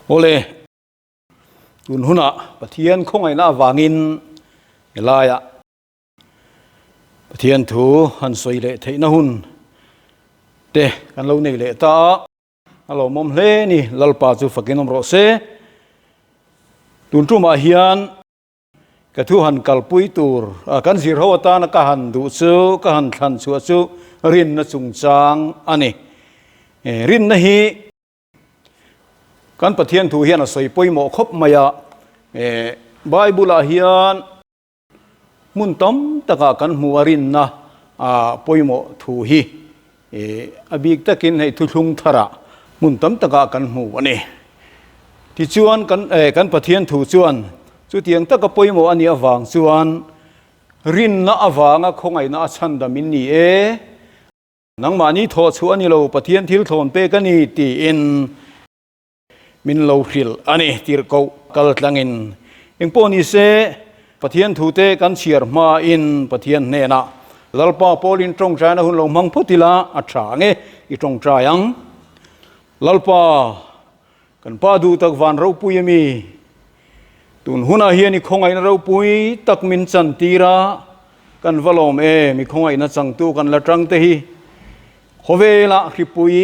โอเลตุนหุนะปะเทียนคงไอ้น่าวางินลายะปะเทียนถูหันสวยเละเทนะหุนเตะกันเราในเละตาเรามอมเลนี่ลัลปาจูฟักินอมรอเซตุนจุมาเฮียนกระทุหันกัลปุยตูร์กันสิรหัวตานกหันดูซูกหันทันชัวซูรินนสุงจางอันนี้รินนะฮีกันปะเทียนถูเฮียนสวยปุยหมอคบมายาไบเบิลเฮียนมุนต้มตะกากันมัวรินนะปุยหมอถูฮีอบิกตะกินให้ทุลุงทระมุนต้มตะกากันมัวนี่ที่ชวนกันปะเทียนถูชวนสุดที่ยังตะกปุยหมออันนี้วางชวนรินนะวางคงไอ้นะชันดามินนี่นังมานี้ทอชวนนี่เราปะเทียนทิลทนเปกันนี่ตีอินมินโลฟิลอันนี้ที่เรากัลตังอินยังปนิเสปะเทียนทูเตกันเชียร์มาอินปะเทียนเนนะลัลปาโพลินตรงใจนะหุ่นลงมังพุติลาอัจฉางอีตรงใจยังลัลปากันป้าดูตักวันเราปุยมีตุนหุ่นอาเฮียนี่คงไอ้เราปุยตักมินจันตีระกันวลอมมีคงไอ้นัดสังตูกันละจังเตฮีโคเวละคริปุย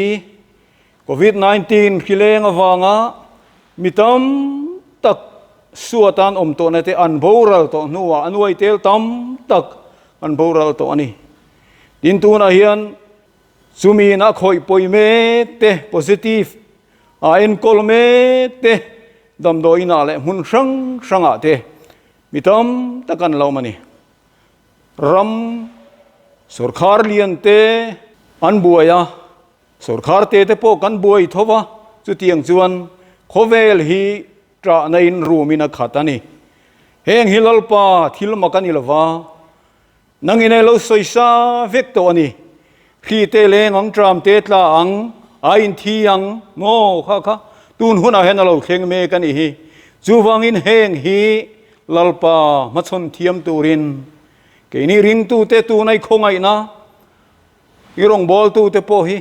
COVID-19 คิเลงวางมิตัมตักสัวตันอมตัวนั่นเตอันโบราลตัวนัวอันไว้เตลตัมตักอันโบราลตัวนี้ดินตัวน่ะเฮียนซูมีนักคอยป่วยเมเต positive เอ็นคอลเมเตดำโดยน่าเลยหุ่นช่างเตมิตัมตักันเรามันนี่รัมสุรคาร์เลียนเตอันบัวยาสุรคาร์เตเตโปกันบวยทว่าจุดที่ยังจวนโคเวลฮีตราในรูมินักขัดนี่เฮงฮิลลปาทิลมากันอิลวานังอินเอลสอยซาเวกตัวนี่พีเตเลงอังตรามเตตลาอังอินทียังโง่ค่ะตูนหุ่นอาเห็นเราเข่งเมกันอีจูวังอินเฮงฮีลลปามาชนเทียมตูรินเกนี่ริงตูเตตูในคงไงนะอีรงบอลตูเตโปฮี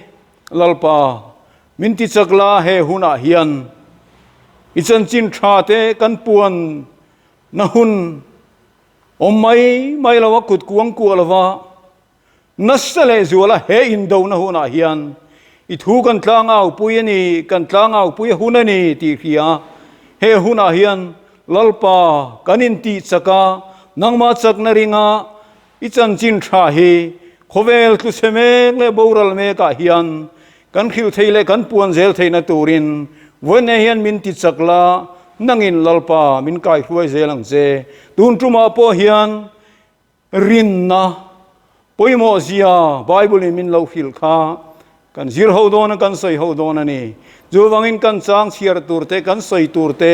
ลัลปามินติจักลาเฮหุนาเฮียนอิจันจินชาเตกันปวนนะหุนอมไม่ละวะกุดกวงกัวละวะนัสเลจัวละเฮอินโดนะหุนาเฮียนอิทูกันตลางเอาปุยนี่กันตลางเอาปุยหุนนี่ตีเขียเฮหุนาเฮียนลัลปากันอินติจักานังมาจักนริงาอิจันจินชาเฮโคเวลตุเสเมกเลบูรัลเมกาเฮียนกันคิวเทเลกันปวนเซลเทนตูรินวันนี้เฮียนมินติจักลานังอินลัลปามินกายรวยเซลังเซตุนจุมาโปเฮียนรินนะปอยโมเซียไบเบิลมินลาฟิลคากันซิร์ฮาวโดนกันใส่ฮาวโดนนี่จูวังอินกันจางเชียร์ตูร์เตกันใส่ตูร์เต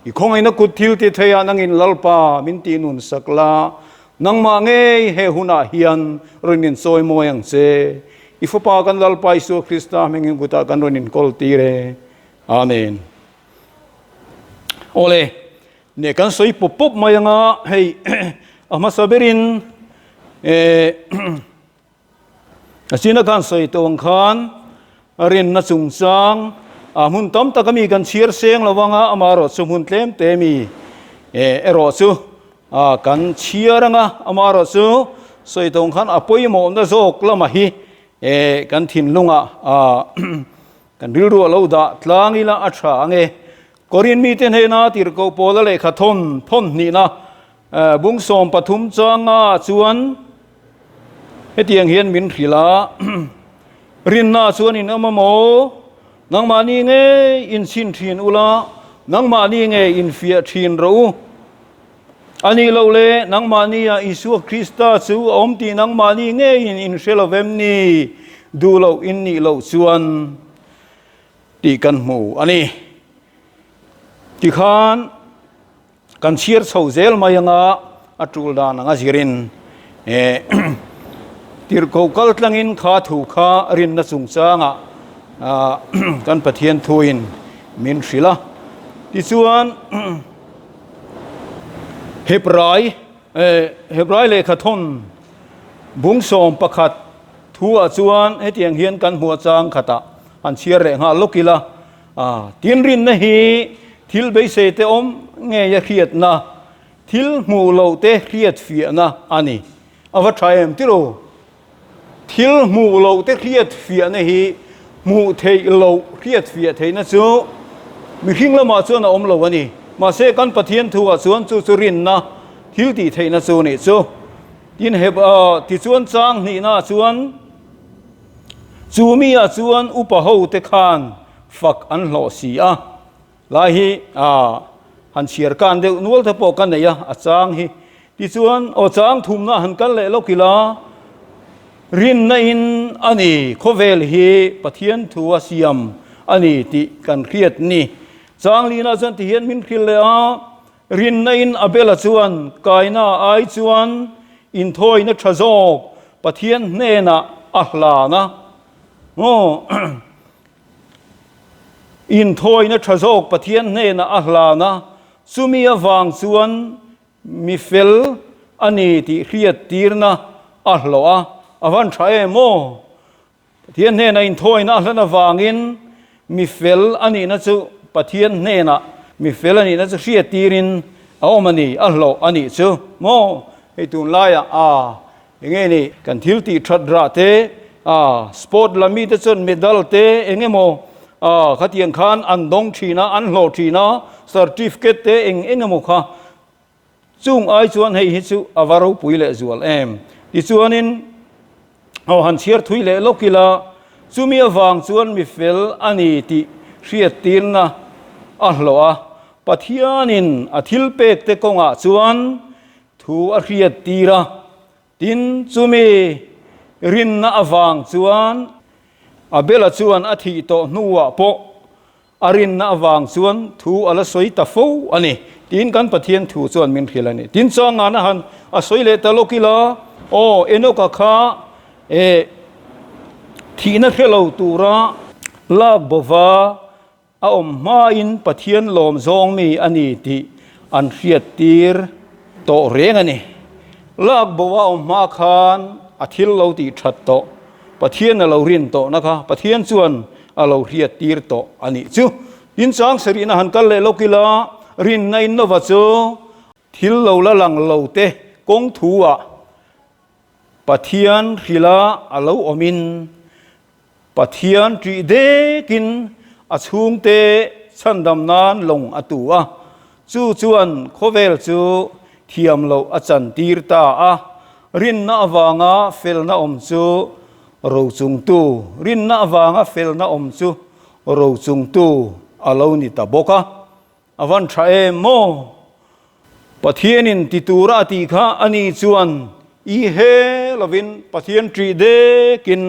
อีคงไอ้นักกุทิวเตเทียนังอินลัลปามินตีนุนสักลานังมาเงยเฮหุนาเฮียนรินินโซยโมยังเซอิฟปากันลัลปาอิสุคริสต์เมงิงกุตากันรินินคอลตีเรอาเมนโอเลเนี่ยกันสวยปุ๊บมายังเฮ้ยอามาซาเบรินสินะกันสวยตัวงคานรินนัสุงซังมุนต้มตะกมีกันเชียร์เสียงระวังอามารอสุมุนเต็มเตมีรอสุกันเชียร์อามารอสุสวยตัวงคานอปอยโมนดะโซกละมาฮีกันทินลุงกันริรัวเราดะทลางิละอัชางกอรินมีเตนเฮนาติรโกโปละเลขทนพนนี่นะบุงสมปฐุมจางจวนเฮตียงเฮียนมินขีลารินนาจวนอินอมโมนังมานีเงอินชินทีนอุลานังมานีเงอินเฟียทีนรูอันนี้เราเลยนังมานีอิสุคริสต์สูอมตีนังมานีเงอินเชลเวมนีดูเราอินนี่เราจวนตีกันหมู่อันนี้ที่ขานกันเชียร์เสาเซลมายังอัตรูลดานังสิรินที่เขากลตังอินขาถูกขารินนัสุงสางกันปะเทียนทวินมินศิลาที่ส่วนเฮบรายเลขทนบุงสมประคัดทัวส่วนให้เตียงเฮียนกันหัวจางขตะอันเชียร์แรงหาลูกกีฬา tin rin na hi thil be se te om nge ya khiat na thil mu lo te khiat fi na ani awa thaim ti ro thil mu lo te khiat fi na hi mu thei lo khiat fi thei na chu mi hing la ma chu na om lo ani ma se kan pathian thu a chuan chu chu rin na thil ti thei na chu ni chu tin heb ti chuan chang ni na chuan chu mi a chuan upa ho te khan fak an lo si a lai hi han chiar kan de nual tha po kan nei a chang hi ti chuan o chang thum na han kan le lo kila rin na in ani khovel hi pathian thu a siam ani ti kan khiat ni chang li na chan ti hian min khil le a rin na in abela chuan kaina ai chuan in thoi na thazok pathian hne na ahla na in thoi na thazok pathian hne na ahla na sumi awang chuan mi fel ani ti khiat tir na ahlo a awan thae mo pathian hne na in thoi na ahla na wangin mi fel ani na chu pathian hne na mi fel ani na chu khiat tirin awmani ahlo ani chu mo hei tun laia enge ni kan thil ti thadra te sport lami te chon medal te enge mo khatiang khan an dong thina an hlo thina certificate te enge mo kha chung ai chuan hei hi chu awaro puile zual em ti chuanin han chiar thui le lokila chumi awang chuan mi fel ani ti hriat tirna ahloa pathianin athil pek te konga chuan thu a hriat tira tin chumi rin na awang chuan abela chuan a thi to nuwa po arin na awang chuan thu ala soi ta fo ani tin kan pathian thu chuan min khilani tin changa na han a soi le ta lokila enoka kha thi na khelo tura lak bova a ma in pathian lom zong mi ani ti an hriat tir to reng ani lak bova ma khan athil lo ti that to pathian a lo rin to naka pathian chuan a lo hriat tir to ani chu in chang sari na han kal le lokila rin na in nova chu thil lo la lang lo te kong thu a pathian khila a lo omin pathian tri de kin a chung te chandam nan long atua chu chuan khovel chu thiam lo a chan tir ta a rin na awanga fel na om chu ro chung tu rin na awanga fel na om chu ro chung tu alo ni ta boka awan thae mo pathianin titura ti kha ani chuan i he lovin pathian tri de kin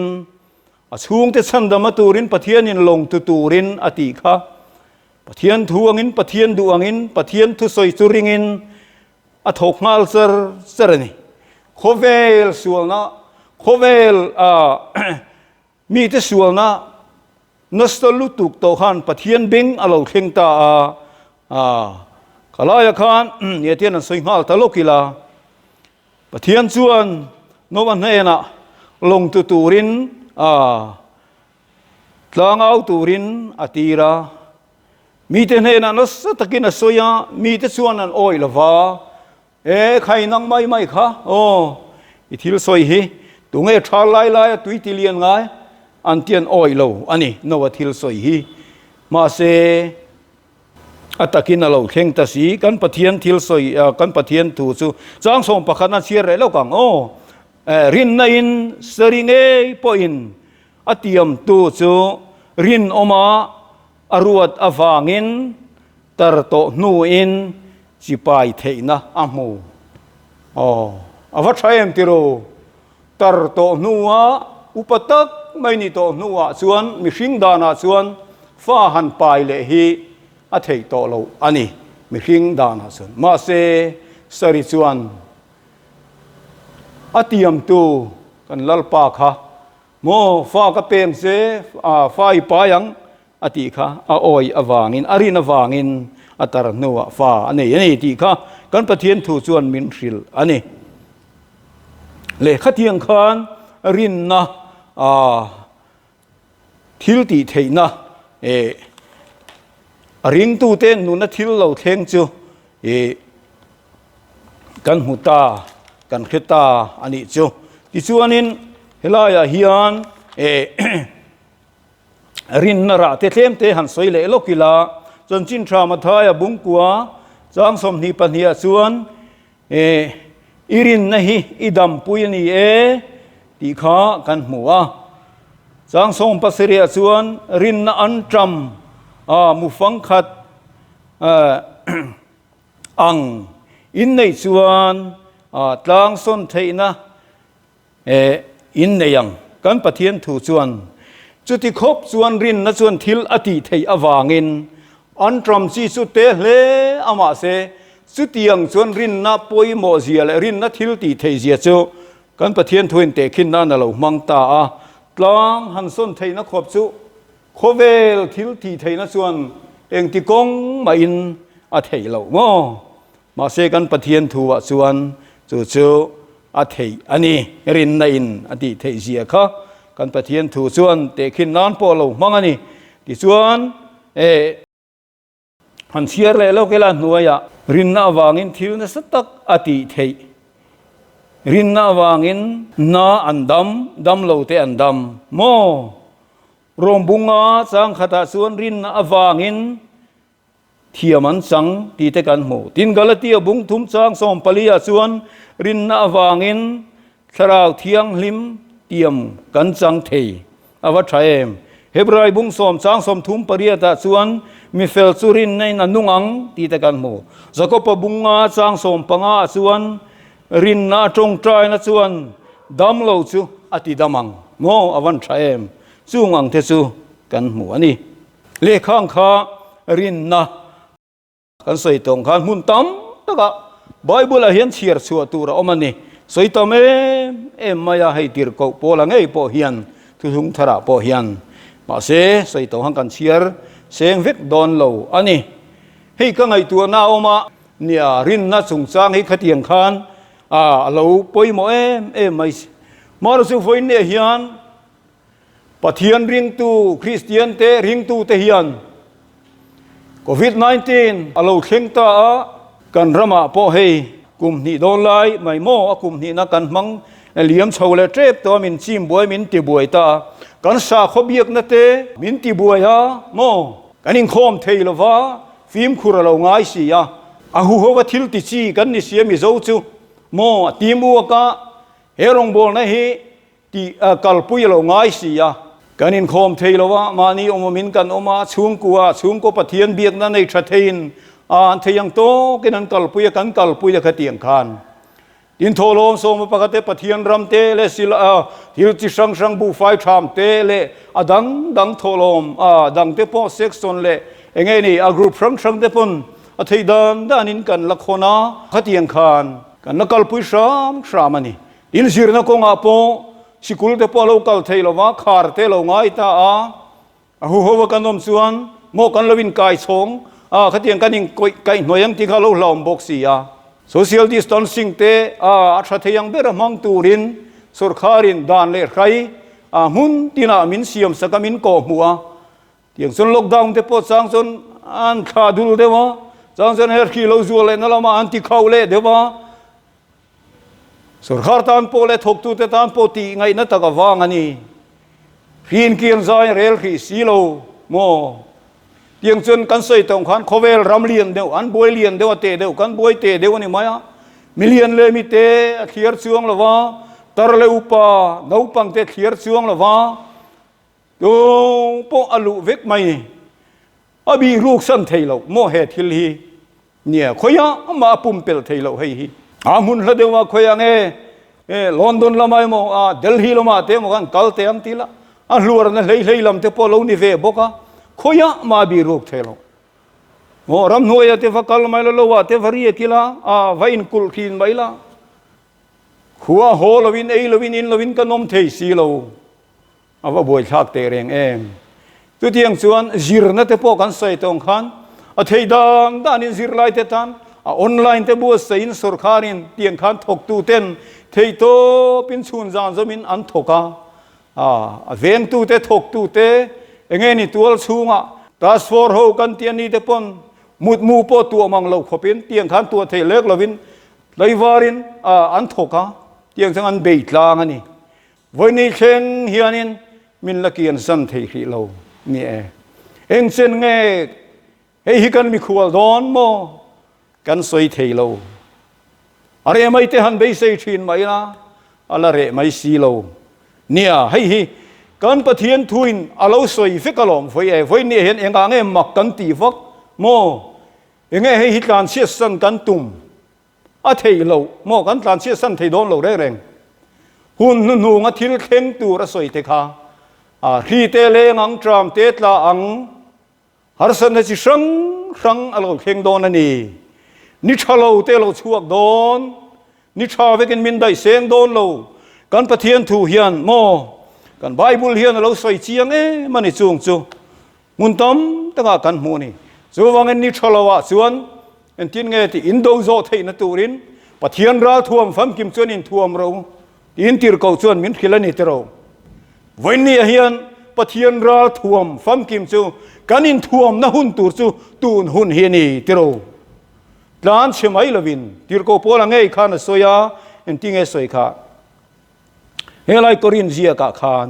a chung te chandam turin pathianin long tu turin ati kha pathian thu angin pathian du angin pathian thu soi churingin a thok ngal sarani khovel sualna khovel mi te sualna nastalu tuk to khan pathian bing alo thengta kalaya khan yetian an soingal talokila pathian chuan nowan hena long tu turin tlangau turin atira mi te hena nos takin soya mi te chuan an oi lova khai nang mai kha i thil soi hi tunge thal lai tui tilian ngai an tian oi lo ani no wa thil soi hi ma se atakin alo kheng ta si kan pathian thil soi kan pathian tu chu chang som pakhana chiar re lo kang rin na in seringe po in atiam tu chu rin oma aruat awangin tar to nu in chipai theina amu awa thaem tiro tar to nuwa upatak mai ni to nuwa chuan mi hring dana chuan fa han pai le hi a thei to lo ani mi hring dana chuan ma se sari chuan atiam tu kan lalpa kha mo fa ka pem se fa I pa yang ati kha a oi awangin arin awangin atar nuwa fa ani ti kha kan pathian thu chuan min hril ani le khatiang khan rin na thil ti theina ริงตูเต้นนุนทิลเราเทงจูกันหุตากันขิตาอันนี้จูที่ส่วนนี้เฮลายาฮิอันรินนราเตเทมเตหันสวยเล่โลกิลาจนจินทรามาทายบุงกัวจางสมนิปัญญาส่วนอิรินนะฮิอิดัมปุยนีตีข้ากันหัวจางสมปัสเรียส่วนรินนอันตรัมมุฟังขัดอังอินในส่วนตลางสนเทนะอินในยังกันปะเทียนถูส่วนจุดที่ครบส่วนรินนะส่วนทิลอติเทยอวางินอันตรมซีสุเตเลอามาเสสุดยังส่วนรินนะปอยโมเซียและรินนะทิลติเทยเสียจูกันปะเทียนทวนเตขินนั่นเรามังตาตลางหันสนเทยนะครบสุโคเวลทิลติเทยนะส่วนเองที่กงมาอินอาเทยเราโมมาเสกันปะเทียนทัวส่วนจูอาเทยอันนี้รินนะอินอติเทยเสียค่ะกันปะเทียนถูส่วนเตขินนานพอเรามังอันนี้ที่ส่วนหันเชียร์เลยเราเกล้าหน่วยรินนาวางินทิลนสตักอติเทยรินนาวางินนาอันดำเราเตอันดำโมรวมบุงอาสังขตาส่วนรินนาวางินเทียมันสังตีเตกันโมตินกาลเตียบุงทุมสังสมปลียส่วนรินนาวางินสราวเทียงลิมเตียมกันสังเทยอวัชเอมเฮบรายบุงสมสังสมทุมปลียตาส่วนมิเฟลสุรินในนันนุงังตีตะกันโมสกปบุงอาสังสมปังอาส่วนรินนาจงใจนะส่วนดำโลจูอติดามังโมอวันชัยมสู้งังเทสูกันหมูอันนี้เลข้างข้ารินนากันใส่ตรงขันมุนตั้มตะกะไบเบิลเห็นเชียร์สัวตัวเราอมันนี่ใส่ตั้มมายาให้ตีร์กโปลังไงโปเฮียนทุกทระโปเฮียนมาเสใส่ตรงหันกันเชียร์เสียงวิกดอนโลอันนี้ให้ก็ไงตัวน่าอมาเนี่ยรินน่าสงสารให้ขัดเตียงขันเราปอยโมไม่มารู้สึกว่าเนี่ยเฮียนปะเทียนริงตูคริสเตียนเตริงตูเตเฮียนโควิด-19เราเข่งตากันรำมาพอให้กลุ่มนี้โดนไล่ไม่โม่กลุ่มนี้นักกันมังเลี้ยมชาวเลเทปตัวมินซิมบวยมินตีบวยตากันสาขบเยกนั่นเตมินตีบวยฮะโม่กันอิงคอมเทลวะฟิล์มคุระเราง่ายสิยะหูหัวทิลติชีกันนี่เสียมิโซจูโม่ทีมัวกะเฮรงบอลนะฮีที่กัลปุยเราง่ายสิยะกันอินคอมเทลวะมานี่อมมินกันอมาช่วงกัวปะเทียนเบียกนั่นในชัดเจนอันเทียงโตกันนั้นกัลปุยขัดเตียงคานอินโทโลมโซมปะกเตปะเทียนรำเตเลสิลทิลติสังบูไฟทรามเตเลดังโทโลมดังเตปอเซ็กซอนเลเองไงนี่กรุ๊ปสังเตปนอธิดานด้านินกันละคนนะขัดเตียงคานกันนักกัลปุยสามมันนี่อินสิรนักงอาโปสิกุลเตปอโลกัลเทลวะคาร์เตลงายตาหูหัวกันนมส่วนโมกันลวินกายสงขัดเตียงกันยิ่งไกหน่วยยังที่เขาลอมบอกสิsocial distancing เตอัศเทียงเบรมังตูรินสุรคารินดานเลใครมุนตินามินเสียมสกามินโกมัวเตียงส่วนล็อกดาวน์เตปอสังส่วนอันขาดุลเดวะสังส่วนเฮอร์คิโลจูเลนั่นละมาอันติเขาเลเดวะสุรคาร์ตันโปเลทกตูเตตันโปตีไงนั่นตะกวางอันนี้พินเกียนใจเรลขีสีโลโมเตียงจนกันใส่ตรงขันโคเวลรำเลียนเดียวอันบวยเลียนเดียวเตะเดียวกันบวยเตะเดียวนี่ไหมมิเลียนเลยมิเตะเขียร์ช่วงละวะตระเลอุปาดาวปังเตะเขียร์ช่วงละวะดูพวกอลูเวกไม่อบีรูกสันเทลโมเหตุทิลฮีเนี่ยขยะมาปุ่มเปลเทลให้ฮีมุนละเดียวว่าขยะเลอนดอนละไม่โมเดลฮีละมาเตะโมกันกัลเตะอันทีละลัวนั่นเลยลำเตะพอลงนิเวบกะขยะมาบีรูกเทลโอ้รำนวยเตะฟักกัลไม่ละโลวะเตะฟรีกิละไว้อินคุลขีนไปละขัวโฮลวินลวินอินลวินกันนมเทสีโลว่าบวยชักเตะเรงตัวเตียงส่วนจิรนั่นเตะพอกันใส่ตรงขันเทดังด้านินจิรไลเตะตันออนไลน์เตะบัวใส่อินสุรคารินเตียงขันถกตูเต้นเทโตปินชุนจานจมินอันถกเวงตูเตถกตูเตเงี้ยนี่ตัวสูง transfer ho kan tian ni te pon mut mu po tu mang lo khopin tiang khan tu the lek lovin leiwarin an thoka tiang sang an be tlang ani voi ni khen hianin min lakian san thei hi lo ni eng chen nge hei hi kan mi khual don mo kan soi thei lo are mai te han be sei thin mai na ala re mai si lo nia hei hi kan pathian thuin alo soi fikalom voi ni hen enga nge mak kan ti vak mo enge hei hi tlan sia san kan tum a thei lo mo kan tlan sia san thei don lo re reng hun nu nga thil kheng tu ra soi te kha ri te le ngang tram te tla ang har san na chi sang alo kheng don ani ni thalo te lo chuak don ni tha vekin min dai seng don lo kan pathian thu hian mo kan bible hian lo soi chiang mani chung chu mun tom taka kan mu ni chu wangen ni thalawa chuan en tin nge ti indo zo theina turin pathian ra thuam fam kim chuan in thuam ro in tir ko chuan min khilani te ro voini hian pathian ra thuam fam kim chu kan in thuam na hun tur chu tun hun hi ni te ro tlan chemai lovin tir ko pola ngei khan soya en tinge soi kha helai korin zia ka khan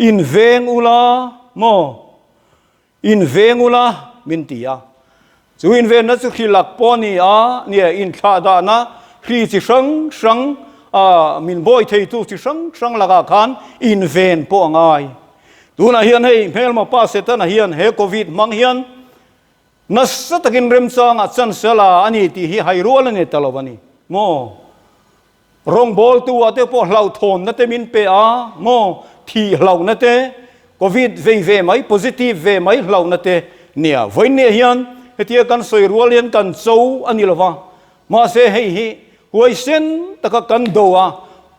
in veng ula mo in veng ula min tia chu in ven na chu khilak poni a nia in tha da na khri chi sang min boy thei tu chi sang laga khan in ven po ngai tu na hian hei mel ma pa se ta na hian he covid mang hian na satakin rem chang a chan sala ani ti hi hairol ani talawani mo rong bol tu ate po hlau thon na te min pe a mo thi hlau na te covid ve mai positive ve mai hlau na te nia voi ne hian hetia kan soi rualian kan chou ani lova ma se hei hi huai sen taka kan doa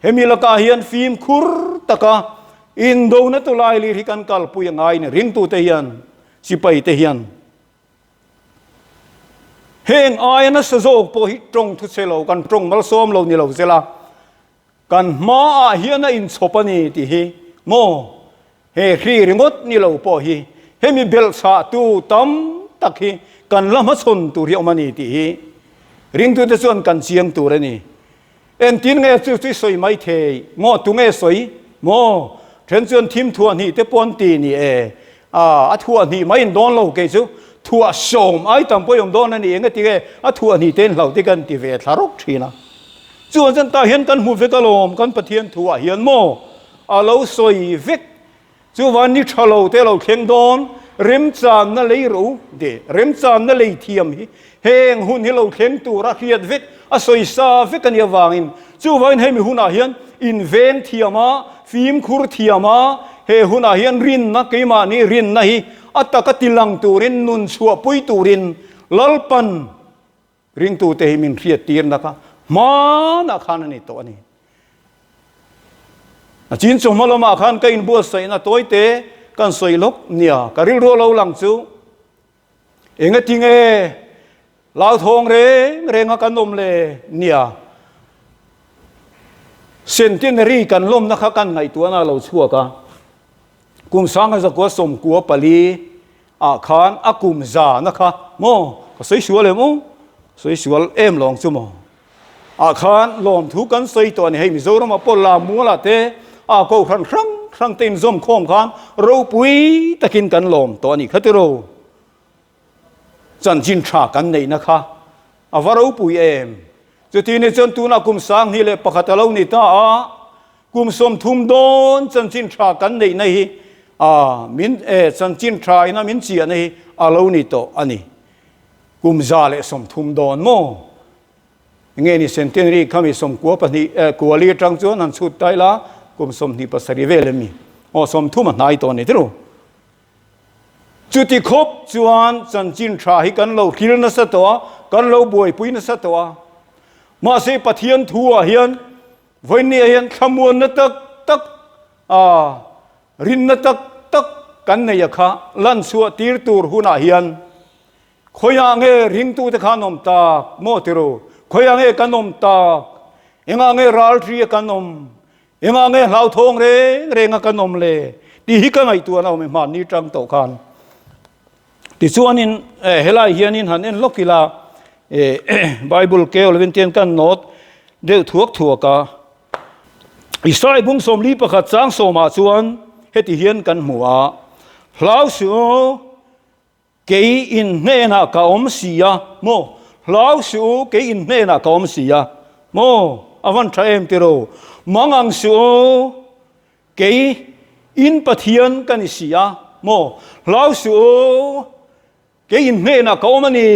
hemilaka hian fim khur taka in do na to lai li kan kal pu yangai ne ring tu te hian sipai te hian heng ai na sa zo po hi trong thu selo kan trong mal som lo ni lo zela kan ma a hian a in chopani ti hi mo he ri ringot ni lo po hi hemi bel sa tu tam tak hi kan lama chon tu ri omani ti hi ring tu te chuan kan chiang tu re ni en tin nge chu chu soi mai thei mo tu nge soi mo then chuan thim thua ni te pon ti ni a thua ni mai don lo ke chu thua som ai tam po yom don ani enga ti ge a thua ni ten lo ti kan ti ve tharok thina chuan chan ta hian kan mu ve kalom kan pathian thua hian mo a lo soi vek chu wan ni thalo te lo kheng don rem chan na lei ro de rem chan na lei thiam hi heng hun hi lo kheng tu ra khiat vek a soi sa vek kan ya wangin chu wan hemi huna hian in veng thiama fim khur thiama he huna hian rin na keima ni rin na hi ataka tilang turin nun chua pui turin lalpan ring tu te min khiat tir na ka ma na khan ani to ani chin chu malama khan ka in bu sai na toy te kan soi lok nia karil ro lo lang chu enga tinge lao thong re nga kan nom le nia centenary kan lom na kha kan ngai tu na lo chua ka kum sang za ko som ko pali a khan akum za na kha mo ko sei shual le mo sei shual em long chu mo a khan lom thu kan sei to ni hei mi zoram a pol la mu la te a ko khan rang tin zom khom khan ro pui takin kan lom to ni khatiro chan jin tha kan nei na kha a varo pui em chu ti ni chon tu na kum sang hi le pakhatalo ni ta a kum som thum don chan jin tha kan nei na hi min chan jin tha ina min chi ani alo ni to ani kum za le som thum don mo nge ni centenary khami som ko pa ni ko li tang chuan an chut tai la kum som ni pasari vele mi o som thum nai to ni tru chuti khop chuan chan jin tha hi kan lo khil na sa to kan lo boi pui na sa to ma se pathian thua hian voini hian khamun na tak rin na tak kan nei kha lan suwa tir tur huna hian khoya nge ring tu te khanom ta mo tiro khoya nge kanom ta enga nge ral tri kanom enga nge lau thong re nga kanom le ti hi ka ngai tu na me man ni tang to khan ติส่วนนินเฮลายเฮียนินหันเอ็นล็อกกีฬาไบเบิลเกลเลวินเตียนกันโนดเดือดถั่วกะอิสราเอลบุ้งสมลีประคัดสร้างสมาส่วนเฮติเฮียนกันหัวพลาวสูเกยอินเนน่ากาอมเสียโมพลาวสูเกยอินเนน่ากาอมเสียโมอวันทรายเอ็มติโรมังอังสูเกยอินปะเทียนกันเสียโมพลาวสูเกยอินเนน่ากาอมนี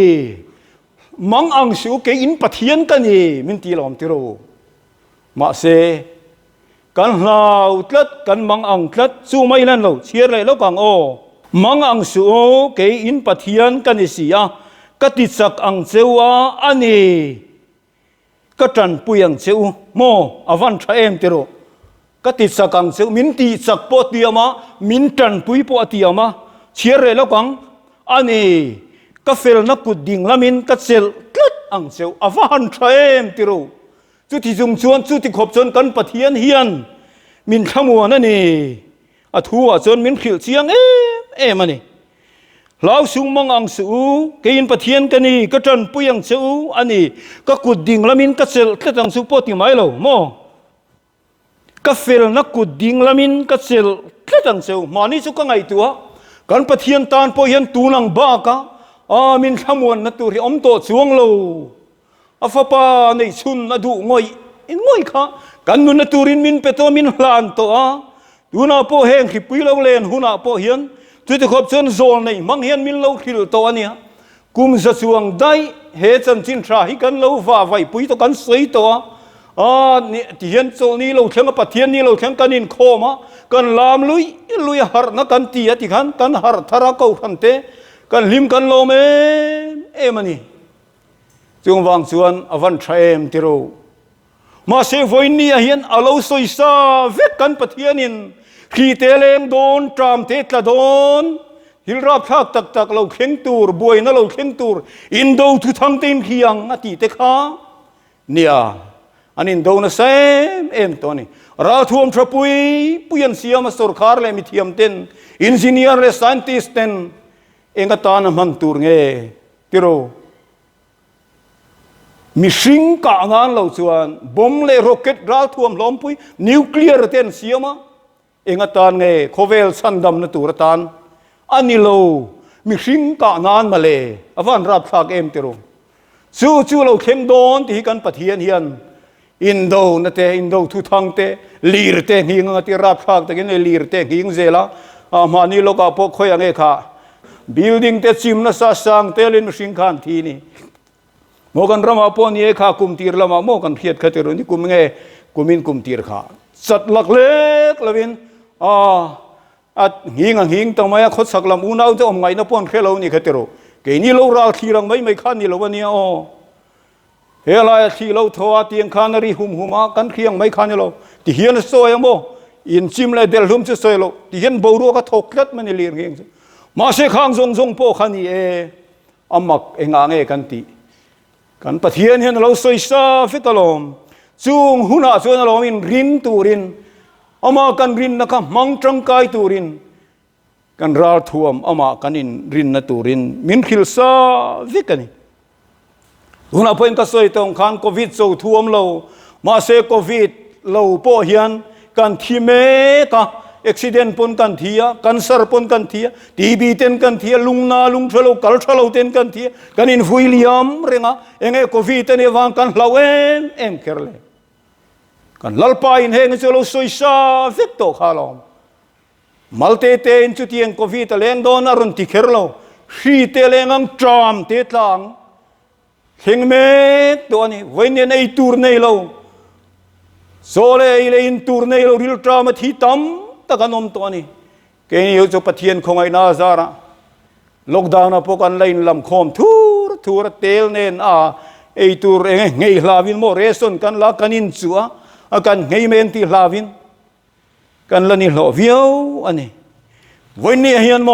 มังอังสูเกยอินปะเทียนกันนี่มินตีลอมติโรมาเซกันลาวตลัดกันมังอังตลัดสู้ไม่นั่นเราเชียร์เลยแล้วกังโอมังอังสูเกยอินปะเทียนกันนี่เสียกติสักอังเซวะอันนี้ก็จันปุยังเซวโมอวันทรายเอ็มติโรกติสักอังเซวมินตีสักปอตียมามินจันปุยปอตียมาเชียร์เลยแล้วกังอันนี้ก็เฟลนักกุดดิ่งละมินก็เซลตลัดอังเซวอวันทรายเอ็มติโรจุดที่จุ่มชวนจุดที่ขบชนกันปะเทียนเฮียนมินขมัวนั่นนี่อทัวจนมินขิวเสียงมันนี่เราสูงมังอังสูเกินปะเทียนกันนี่ก็จันปุยังสูอันนี้ก็กุดดิ่งละมินก็เซลก็จังสุปติไม่เราโมก็เฟลนักกุดดิ่งละมินก็เซลก็จังสูมานี่สุก็ไงตัวกันปะเทียนตานปอยันตูนังบ้ากะมินขมวนนัตุริอมโตสวงเราอาฟปาในชุนนดูงอยค่ะกันนุนตูรินมินเปโตมินหลานตัวดูน่าพอแห้งขิปุยเราเล่นหุน่าพอเฮียนจุดที่ขบชนโซนในมังเฮียนมินเราขิลตัวเนี่ยกุมจะสวงได้เหตุจันจินทราฮิกันเราฝ่าไฟปุยตัวกันสวยตัวนี่ที่เฮียนโซนี้เราเข่งกับปะเทียนนี่เราเข่งกันนินโคมากันลามลุยหาร์นักกันตีที่กันหาร์ทาราเขาทันเตกันลิมกันโลเมมันนี่จงวางส่วนอวันทรายเอ็มติโรมาเซฟอยนี่เห็นอาเราสอยซาเวกันปะเทียนินขีเตเลงโดนตรามเตตละโดนฮิลรับทักตักเราเข่งตูร์บวยนั่นเราเข่งตูร์อินโดทุทังเต็มขียังอติเตค้าเนี่ยอันอินโดนะเซมตัวนี้ราทวมทรปุยนเสียมาสุรคาร์เลมิเทียมเต็นอินจิเนียร์เลสันติสเต็นเองก็ตานมันตูร์เงติโรมีสิงกางานเราส่วนบอมเลโรเก็ตราท่วมล้อมปุยนิวเคลียร์เต็นเสียมาเองตานไงโคเวลสันดำนตัวตานอันนี้เรามีสิงกางานมาเลยอวันรับทากติโรจู่เราเข้มโดนที่กันปะเทียนเฮียนอินโดนั่นเตอินโดทุทังเตลีร์เตหิงที่รับทากแต่กินลีร์เตหิงเซล่ามานี่เราก็พกคอยเงค่ะ building เตจิมนัสสังเตลินสิงคันทีนี่โมกันรำมาปนเยข้ากุมตีร์ละมาโมกันเพียดขัดรุนี่กุมเงกุมินกุมตีร์ข้าสัตว์หลักเล็กละวินหิงตั้งมาขดสักลำอุณเอาจะอมไงนะปนแค่เรานี่ขัดรุเกนี่เราราทีรังไม่ขันนี่เราวันนี้เฮลัยที่เราทว่าเตียงขันรีหุมกันเคียงไม่ขันนี่เราที่เฮียนสวยโมอินจิมเลยเดลหุมจะสวยเราที่เฮียนบูรัวก็ทกลัดมันนี่เลี้ยงเองมาเสกข้างทรงโปขันนี่อามักเองกันตีกันปะเทียนเห็นเราสวยซาฟิตลมจูงหุนาส่วนเราอินรินตูรินอามากันรินนะครับมังจังกายตูรินกันราทวมอามากันอินรินนตูรินมินขิลซาฟิกันนี่หุนาเพิ่งก็สวยตรงขันโควิดสูทวมเรามาเสกโควิดเราโปเฮียนกันทีเมกะอุบิเหตุปนกันทียกันสารปนกันทียทีบีเต็นกันทียลุงทะลุกัลทะลุเต็นกันทียกันอินฟุยลิอัมเริงะเองโควิดเนี่ยวางกันลาวเคอร์เลกันลัลปายเองจะเราสวยซาฟิกโตข้าลอมมัลเตเตนจุดที่เองโควิดเลงโดนอารุนติเคอร์เราชีเตเลงังจามเตตังเฮงเมตตัวนี้วันนี้ในตูร์ในเราโซเลอิเลอินตูร์ในเราริลทรามาที่ตั้มตะกันอมตัวนี้เกนี่จะปะเทียนคงไอ้นาซาระล็อกดาวน์พวกกันไล่ลำคอมทูร์เตลเนนไอตูร์ไงลาวินโมเรสอนกันลากันอินซัวกันไงเมนที่ลาวินกันละนี่หล่อวิวอันนี้วันนี้เฮียนโม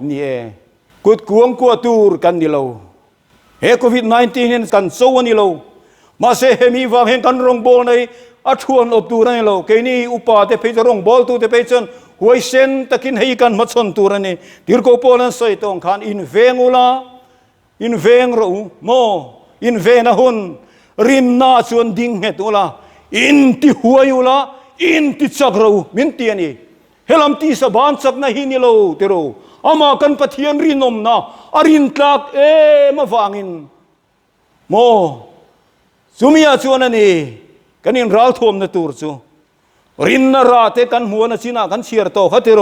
นี่กุดกวงกัวตูร์กันนี่เราโควิด-19เนี่ยกันโซวันนี้เรามาเสเฮมีวางเห็นกันรงบอลในอัชวนอบตูนั่นเราเกนี่อุปาเตไปจะรงบอลตูเตไปจน หวยเซนตะกินให้กันมัดชนตัวนี่ติรโกโปนันสอยตองขันอินเวงอุลาอินเวงรูโมอินเวนะหุนรินนาชวนดิ่งเหตุอุลาอินติหวยอุลาอินติจักรูมินเตียนี่เฮลัมตีสบานสักนะฮินิโลติโรอามากันปะเทียนรินอมนะอารินตลักมาวางินโมสุมีอาชวนนี่กันอินรัลทวมนะตูรจูรินนาราเตกันหัวนะชินากันเชียร์โตขัดติโร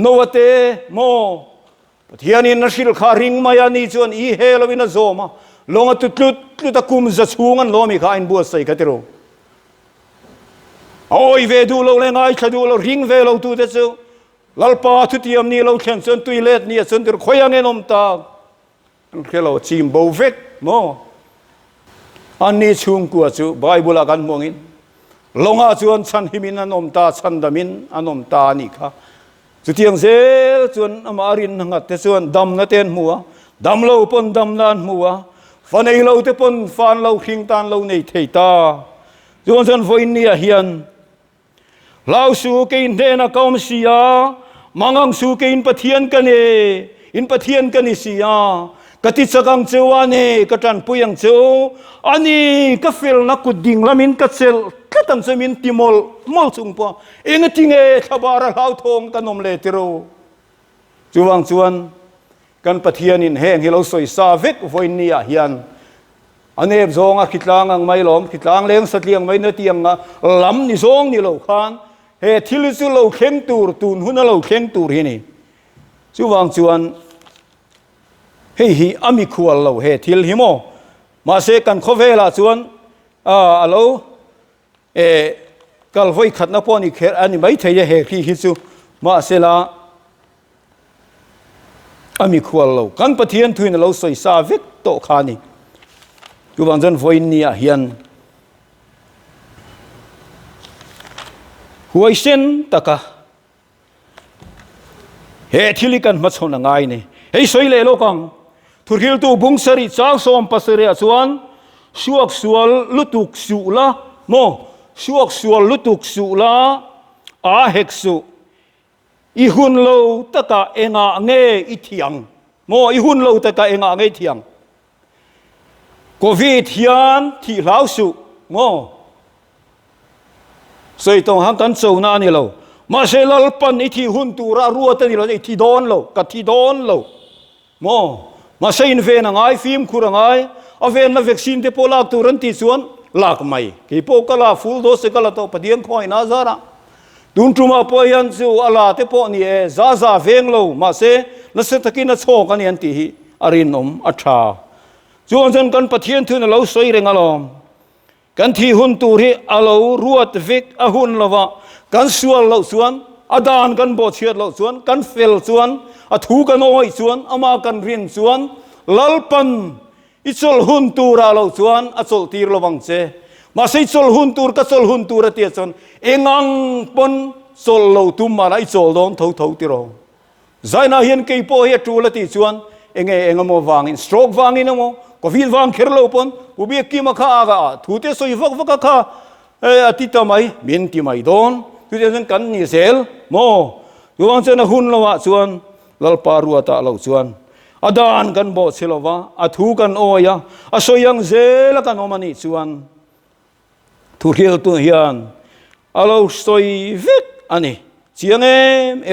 โนวเตโมปะเทียนินนัชิลขาริงมายานีชวนอีเฮลวินาโซมาลงตุตลุตะคุมจะชูงันโลมิขาอินบัวใส่ขัดติโรโอ้ยเวดูเราเลยง่ายขดูเราริงเวเราตูเดจูลัลปาทุติยมนี่เราเขียนจนตุยเล็ดนี่จนถึงขยันเงินอมตาแค่เราชิมบูเวกโมอันนี้ชุงกัวจูไบเบิลกันมองอินลงอาจวนฉันหิมินอนมตาฉันดามินอนมตานี่ค่ะจุดยังเซลจวนอมารินหัดเตจวนดำนาเตนมัวดำเราปนดำนานมัวฟันไอเราเตปนฟันเราขิงตานเราในเทตาจวนฉันฟันนี่เฮียนเราสู้กินเดนะกอมสิยามังสู้กินปะเทียนกันเออินปะเทียนกันนิสิยากติสกังเจวานีกตันปุยังเจวอันนี้ก็ฟิลนักกุดิ่งละมินกัดเซลก็ตั้งสมินติมอลมอลสุงปะเองติงเอขบาระลาวทงกันนมเลติโรจวงจวนกันปะเทียนินแห้งให้เราสวยซาเวกไว้นี่เฮียนอันนี้จงคิดลางไม่ล้อมคิดลางเลี้ยงสัตว์เลี้ยงไม่เนื้อเตียงลำนี่จงนี่เราขานเฮทิลิสุเราเข่งตูร์ตูนหุ่นเราเข่งตูร์ที่นี่จวงจวนเฮ้ยอามิควลเราเฮทิลหิโมมาเสกันขเวลาจวนเรากัลไฟขัดนับปอนี่เขอันนี้ไม่ใช่เฮที่ฮิซูมาเสละอามิควลเรากันปะเทียนทุนเราใส่ซาวิกโตขานี่กูบังจันไฟนี่เฮียนหวยเส้นตะกะเฮทิลิกันมาชนง่ายนี่เฮ้ยสวยเลยโลกังทุกทีตัวบุ้งสริจ้างสมปัสเรียส่วนชวกสวลลุตุกสุละโมชวกสวลลุตุกสุละอาเฮกสุอีหุ่นเราตะกะเองะเงยอีเทียงโมอีหุ่นเราตะกะเองะเงยเทียงโควิดเฮียนที่ลาวสุโมใส่ตรงหังกันโซนานี่เรามาเซลลปันอีที่หุ่นตูระรัวตันนี่เราอีที่โดนเรากัดที่โดนเราโมมาเซนเวนง่ายฟิล์มคุระง่ายเอาเวนนักวัคซีนเตปลากตูรันติส่วนลากไม่กี่พวกกลาฟูลโดสกลาโตปะเดียงคอยน่าจาระดุนจุมาพยันจูอลาเตปนี่ซาซาเวงเรามาเซนัสตะกินโชกันยันติฮิอารินอมอัชาจวนจันกันปะเทียนทุนเราสวยเรงอลอมกันที่หุ่นตูริอาเรารวดวิกอาหุ่นละวะกันสวนเราสวนอาดานกันบอเชียดเราสวนกันเฟลสวนอาทูกันโอยสวนอามากันรินสวนลัลปันอิจลหุ่นตูราเราสวนอัจลตีระวังเจมาใส่จลหุ่นตูรกัจลหุ่นตูระเตียสวนเอ็งังปนจลเราตุมมาไอจลโดนเท่าติรองใจน่าเห็นกี่พอเฮตูละตีสวนเองโมวางอินสโตรกวางอินโมก็วิดวางเขรเราปนอุบิกิมาข้าอากาทูเตสอยฟักข้าอาทิตย์ไม่มินที่ไม่โดนทุเรียนกันนี่เซลโมอยู่วันเช้าหุ่นละวะส่วนลัลปารัวตาเราส่วนอาดานกันบ่เซลวะอาทูกันโอยะอาสยังเซลกันอมานี่ส่วนทุเรียนตัวเฮียนอาเราสอยวิกอันนี้เชียง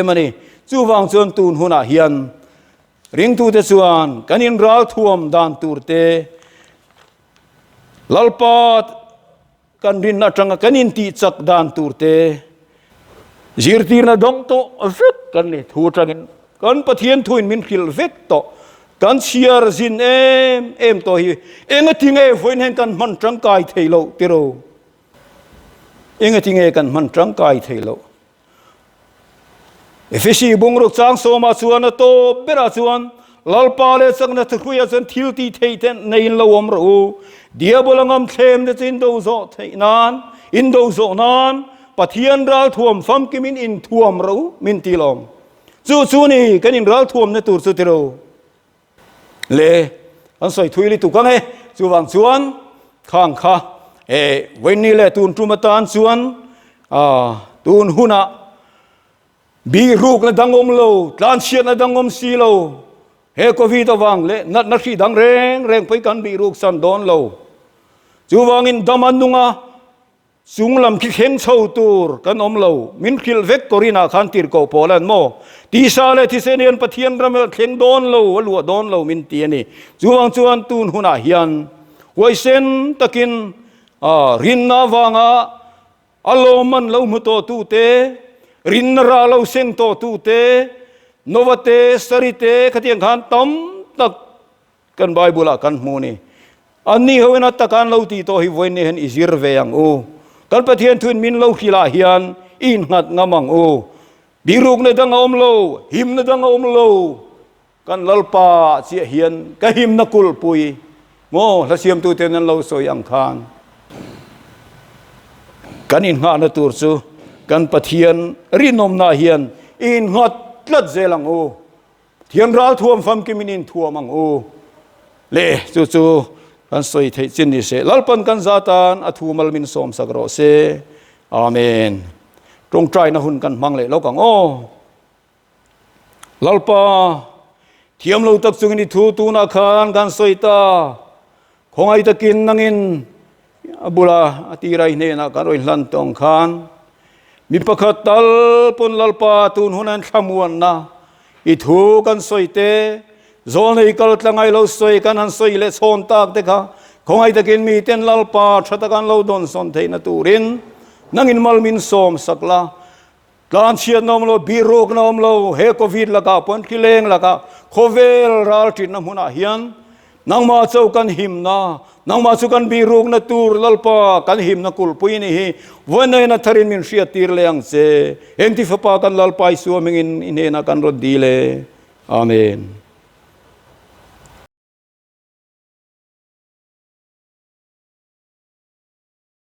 มันนี่จู่วังส่วนตูนหุ่นอาเฮียนริงตูเตส่วนกันอินรัลท่วมดานตูเตลัลปากันรินนัจังกันอินตีจักดานตูเตจีร์ตีนดงโตเวกกันนี่ทูจังกันปะเทียนทุนมินขิลเวกโตกันเชียร์จินโตฮีเองติงฝนเห็นกันมันจังกายเทโลติโรเองติงกันมันจังกายเทโลเอฟซีบุงรุกจางโซมาส่วนโตเบราส่วนลัลปาเลสักนัดคุยสันทิลตีเทเทนในอินลาวมรูเดียบุลังอัมเทมเดจินโดโซเทนานอินโดโซนานปะเทียนรัลท่วมฟัมกิมินอินท่วมรูมินตีลอมจู่นี่กันอินรัลท่วมในตูร์สุติโรเลอันใส่ถุยลิตุกังเอจู่วังส่วนข้างข้าวันนี้แหละตูนจุมาตานส่วนตูนหุนะ bi ruk na dangom lo tlan sian na dangom si lo he ko vi to wang le nat na khi dang reng pai kan bi ruk san don lo chu wangin daman nunga sunglam ki kheng chho tur kan om lo min khil vek korina khan tir ko polan mo ti sa le thi senian pathian ram kheng don lo alu don lo min ti ani chuwang chuan tun huna hian waisen takin rin na wanga alo man lo mu to tu te rin ra lo seng to tu te novate sarite khatiang khan tam tak kan bible kan mu ni ani hoina takan lo ti to hi voin ne hen izir ve yang o kan pathian thun min lo khila hian in ngat ngamang o biruk na dang om lo him na dang om lo kan lalpa chi hian ka him na kul pui mo la siam tu ten lo so yang khan kan in nga na tur chu kan pathian rinom na hian in ngat tlat zelang o thian ral thuam fam kiminin thuam ang o le chu chu kan soi thei chin ni se lalpan kan zatan athu mal min som sagro se amen trong trai na hun kan mang le lo kang o lalpa thiam lo tak chung ni thu tu na khan kan soi ta khongai takin nangin abula atirai ne na kan roi hlan tong khan mi pakhat tal pon lalpa tun hunan thamuan na I thu kan soi te zon ei kal tlangai lo soi kan han soi le son tak te kha khongai takin mi ten lalpa thata kan lo don son theina turin nangin mal min som sakla kan chian nom lo birok nom lo he covid laka pon kileng laka khovel ral tin na huna hian nangma chau kan him na nangma chu kan birok na tur lalpa kan him na kul pui ni hi vonai na tharin min ria tir leang che engti fapa kan lalpai su mengin inena kan rod dile amen.